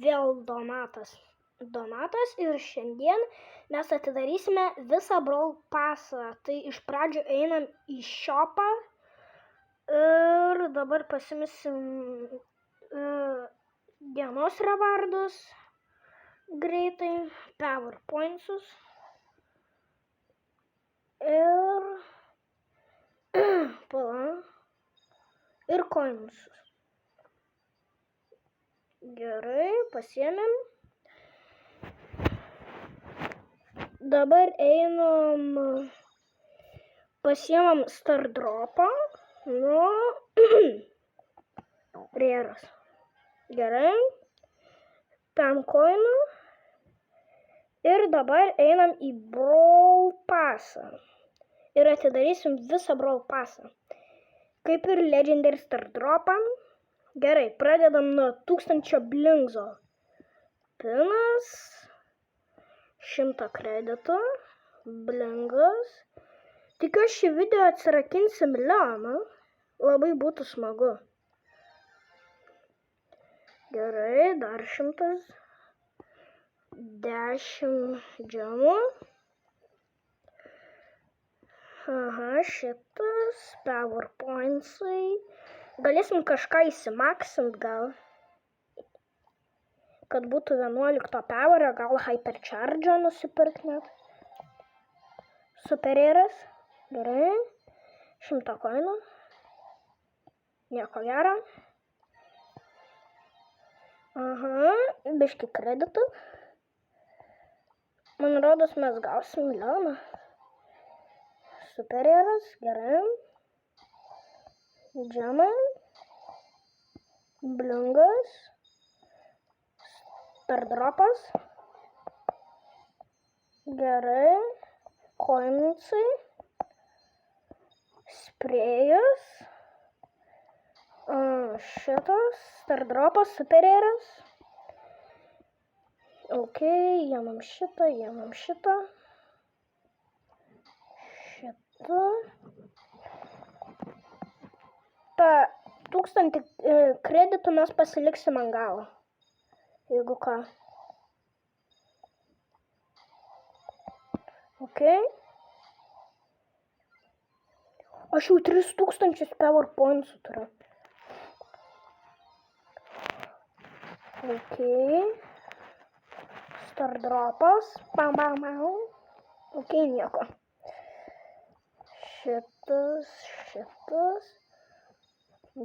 vėl Donatas ir šiandien mes atidarysime visą Brawl Passą. Tai iš pradžių einam į shopą ir dabar pasimsim dienos rewardus greitai, PowerPointsus ir ir coinsus. Gerai, pasiėmėm. Dabar einam, pasiėmam Stardropą nuo Rėras. Gerai, 5 coinų ir dabar einam į Brawl Passą ir atidarysim visą Brawl Passą. Kaip ir Legendary Stardropą. Gerai, pradedam nuo 1000 blingzo. Pinas, 100 kreditų, blingas. Tikiuosi šį video atsirakinsim milijoną. Labai būtų smagu. Gerai, dar 100. 10 džemų. Aha, šitas, PowerPointsai. Galėsim kažką įsimaksint gal. Kad būtų 11 powerio, gal Hypercharge'ą nusipirkt net. Superėras. Gerai. 100 coinų. Nieko gero. Aha, biški kreditų. Man rodos, mes gausim milijoną. Superėras, gerai. Džemai. Blingas. Stardropas. Gerai. Coinsai. Sprėjus. Šitas. Stardropas, superėras. Ok, jamam šitą. Ta 1000 kreditų mes pasiliksim ant galo. Jeigu ką. Ok. Aš jau 3000 PowerPointsų turiu. Ok. Stardropas. Ok, nieko. Šitas.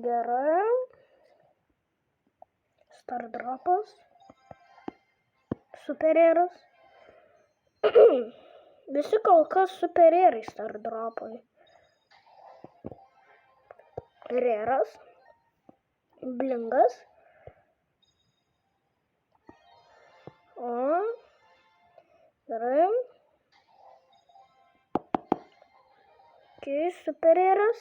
Gerai. Stardropas. Superėras. Visi kol kas superėrai Stardropai. Rėras. Blingas. Gerai. Superėras.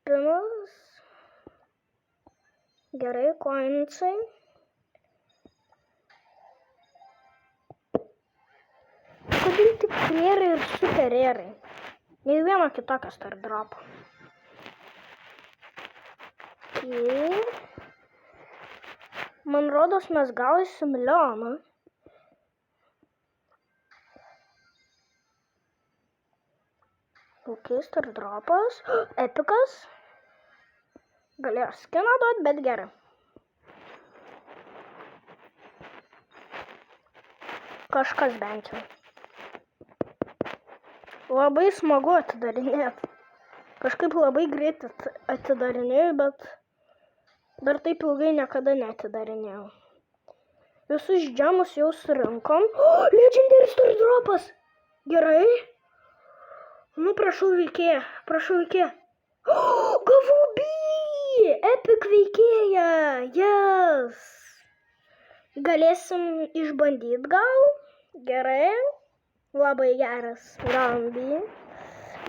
Pinas. Gerai, coinsai. Kodėl tik rėrai ir superėrai? Nei vieno kitokio Stardropo. Man rodos, mes gausim milijoną. Ok, Stardropas. Epikas. Galėjo skiną duot, bet gerai. Kažkas bent jau. Labai smagu atidarinėti. Kažkaip labai greit atidarinėjau, bet dar taip ilgai niekada neatidarinėjau. Visus džemus jau surinkom. Legendary Stardropas! Gerai. Nu, prašau veikėją. Gavau B! Epic veikėją! Yes! Galėsim išbandyti gal? Gerai. Labai geras. Gavom B.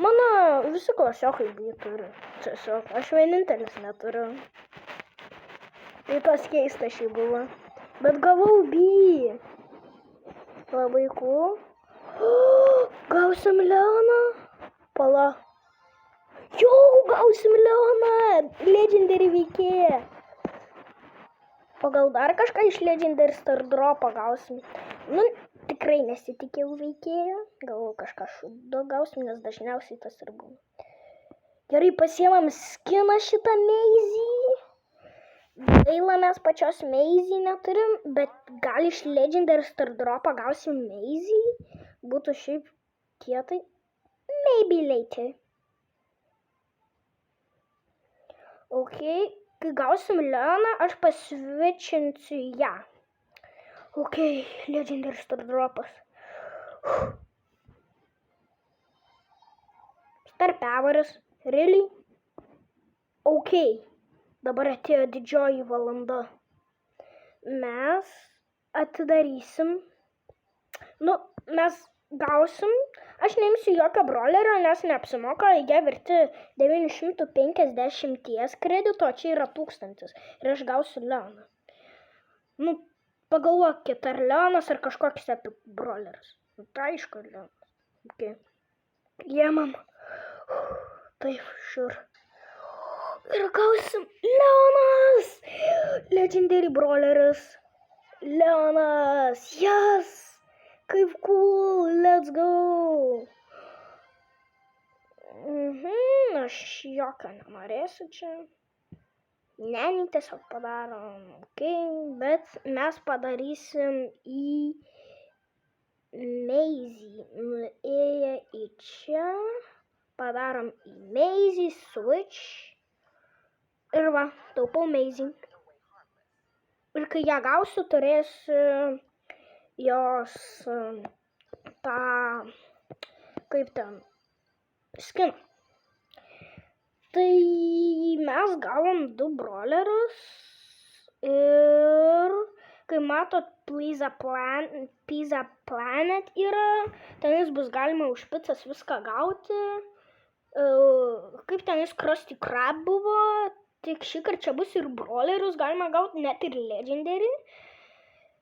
Mano visi klasiokai B turi. Tiesiog, aš vienintelis neturiu. Tai tas keistas šiai buvo. Bet gavau B. Labai cool. Gausim milijoną. Pala. Jau, gausim milijoną. Legendary veikėją. O gal dar kažką iš Legendary Star Drop'o gausim? Nu, tikrai nesitikėjau veikėjo. Gal kažką šudo gausim, nes dažniausiai tas ir būna. Gerai, pasiemam skiną šitą Maisie. Gaila, mes pačios Maisie neturim, bet gal iš Legendary Star Drop'o gausim Maisie. Būtų šiaip kietai. Maybe later. Ok, kai gausim Leoną, aš pasvičinsiu ją. Ok, Legendary Star Drop'as. Star Power'as. Really? Ok, dabar atėjo didžioji valanda. Mes atidarysim. Nu, mes gausim. Aš neimsiu jokio brolerio, nes neapsimoka, jie verti 950 kredito, o čia yra 1000. Ir aš gausiu Leoną. Nu, pagalvokit, ar Leonas ar kažkoks epic broleris. Nu, tai aišku, Leonas. Okay. Jėmam. Taip, sure. Ir gausim Leonas! Legendary broleris. Leonas! Yes! Kaip cool! Let's go! Aš jokio nenorėsiu čia. Ne, tiesiog padarom. Okay, bet mes padarysim į Maisie. Nuėję į čia. Padarom į Maisie switch. Ir va, taupau Maisie. Ir kai ją gausiu, turėsiu jos tą, kaip ten, skiną. Tai mes gavom 2 brolerius ir kai matot Pizza Planet yra, tenais bus galima už picas viską gauti. Kaip tenais Krusty Krab buvo, tik šį kartą čia bus ir brolerius galima gauti, net ir Legendary.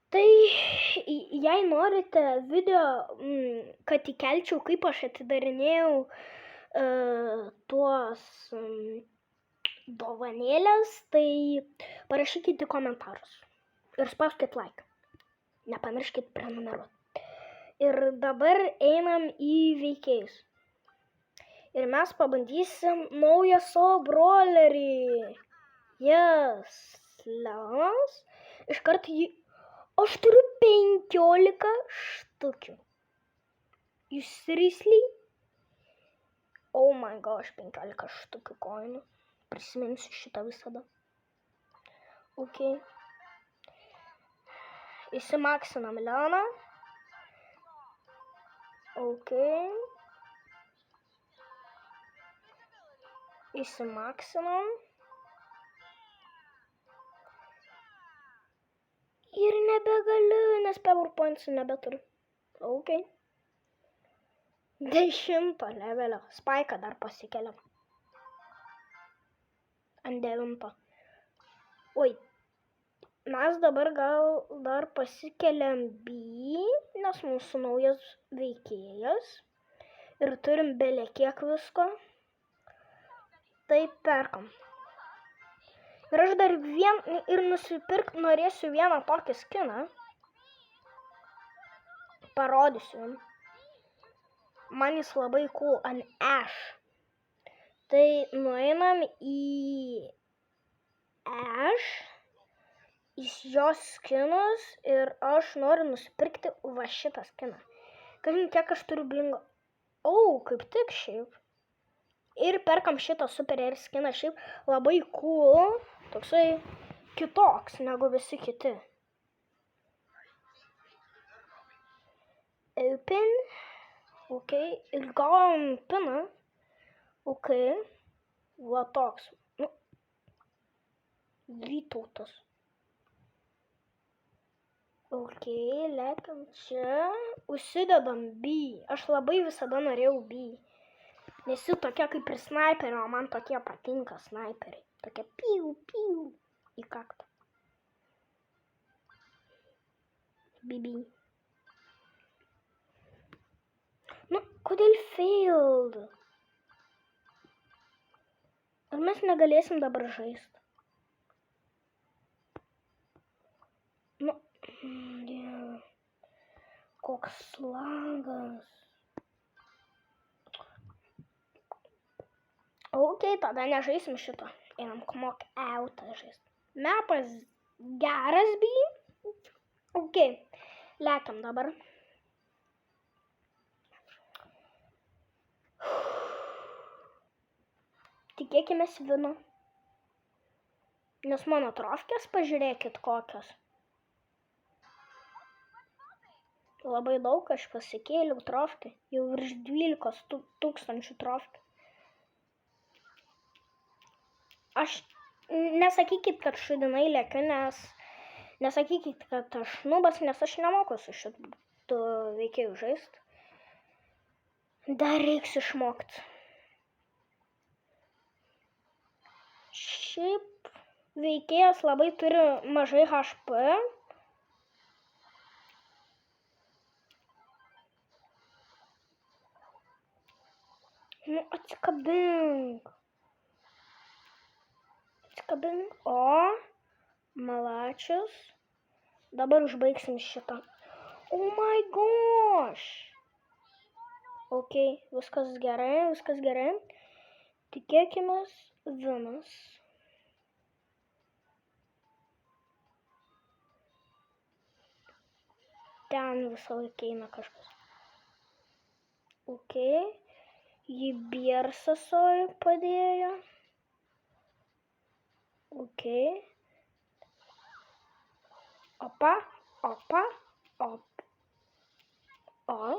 Tai jei norite video, kad įkelčiau, kaip aš atidarinėjau tuos dovanėlės, tai parašykite komentarus ir spauskit like. Nepamirškit prenumeruoti. Ir dabar einam į veikėjus. Ir mes pabandysim naują savo brolerį. Yes, Leonas. Iškart jį... Aš turiu 15 štukių. You seriously? Oh my gosh, 15 štukių koinų. Prisiminsiu šitą visada. Ok. Įsimaksinam Leoną. Ok. Įsimaksinam. Ir nebegaliu, nes PowerPoints'ų nebeturiu. Ok. 10 levelio. Spike'ą dar pasikeliam. Ant 9. Oi. Mes dabar gal dar pasikeliam B, nes mūsų naujas veikėjas. Ir turim bele kiek visko. Tai perkam. Ir aš dar norėsiu vieną tokį skiną. Parodysiu. Man jis labai cool ant Ash. Tai nueinam į Ash. Į jos skinus. Ir aš noriu nusipirkti va šitą skiną. Kažin, kiek aš turiu blingo. Kaip tik šiaip. Ir perkam šitą super air skiną, šiaip labai cool, toksai kitoks negu visi kiti. Open, ok, ir gavom piną, ok, va toks, Vytautas. Ok, lekiam čia, užsidedam B, aš labai visada norėjau B. Nes jų tokia kaip ir snaiperio, o man tokie patinka snaiperiai. Tokia piu, piu į kaktą. Bibi. Nu, kodėl failed? Ar mes negalėsim dabar žaisti? koks lagas. Ok, tada nežaisim šito. Einam knock out žaist. Mapas geras, bei. Ok, lekiam dabar. Tikėkimės vino. Nes mano trofkės, pažiūrėkit kokios. Labai daug aš pasikėliau trofkį. Jau virš 12 tūkstančių trofkių. Aš nesakykit, kad šudinai lėkiu, nesakykit, kad aš nubas, nes aš nemoku su šitų veikėjų žaisti. Dar reiks išmokti. Šiaip veikėjas labai turi mažai HP. Nu, atsikabink. O, malačius. Dabar užbaigsim šitą. Oh my gosh. Ok, viskas gerai. Tikėkimės vinas. Ten visą laiką eina kažkas. Ok, jį Biersasoj padėjo. Ok. Opa. O.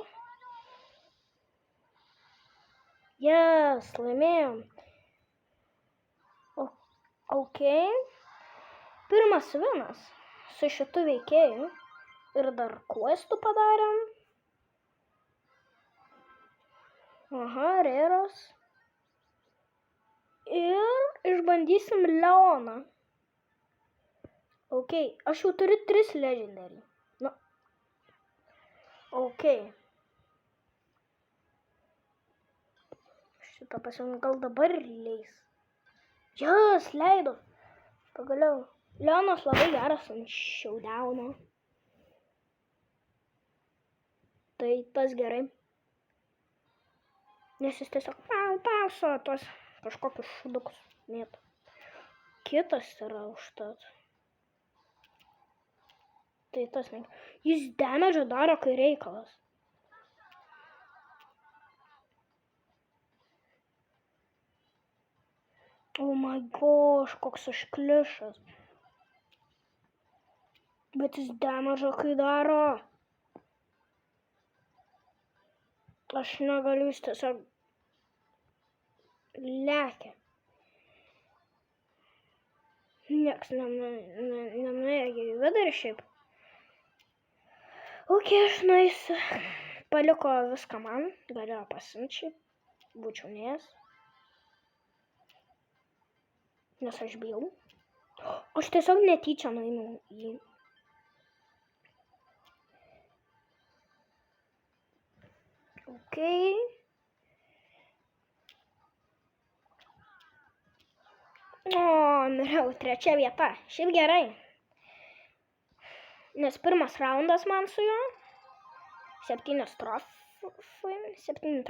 Yes, laimėjom. Ok. Pirmas vinas su šitu veikėju. Ir dar questų padarėm. Aha, Reros. Ir išbandysim Leoną. Ok, aš jau turiu 3 legendary. Nu. Ok. Šitą pasiūlymą gal dabar leis. Jas, leido. Pagaliau. Leonas labai geras ant showdowno. Tai tas gerai. Nes jis tiesiog pauso tos kažkokius šudukus mėto. Kitas yra užtat. Tai tas ne. Jis damage daro, kai reikalas. Oh my gosh, koks užklišas. Bet jis damage kai daro. Aš negaliu, jis tiesiog lekia. Nieks nenuėjo į vidurį šiaip. Ok, aš nueisiu. Paliko viską man. Galėjo pasimčiai. Būčiau neės. Nes aš bijau. Aš tiesiog netyčia nueinu jį. Ok. O, miriau, 3 vieta. Šiaip gerai. Nes pirmas raundas man su juo. 7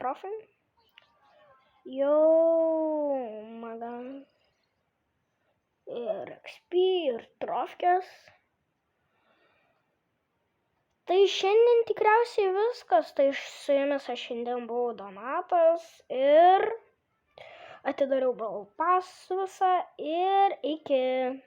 trofai. Jau, maga. Ir XP, ir trofkės. Tai šiandien tikriausiai viskas. Tai su jumis aš šiandien buvau Donatas ir atidariau Brawl Pass visą ir iki.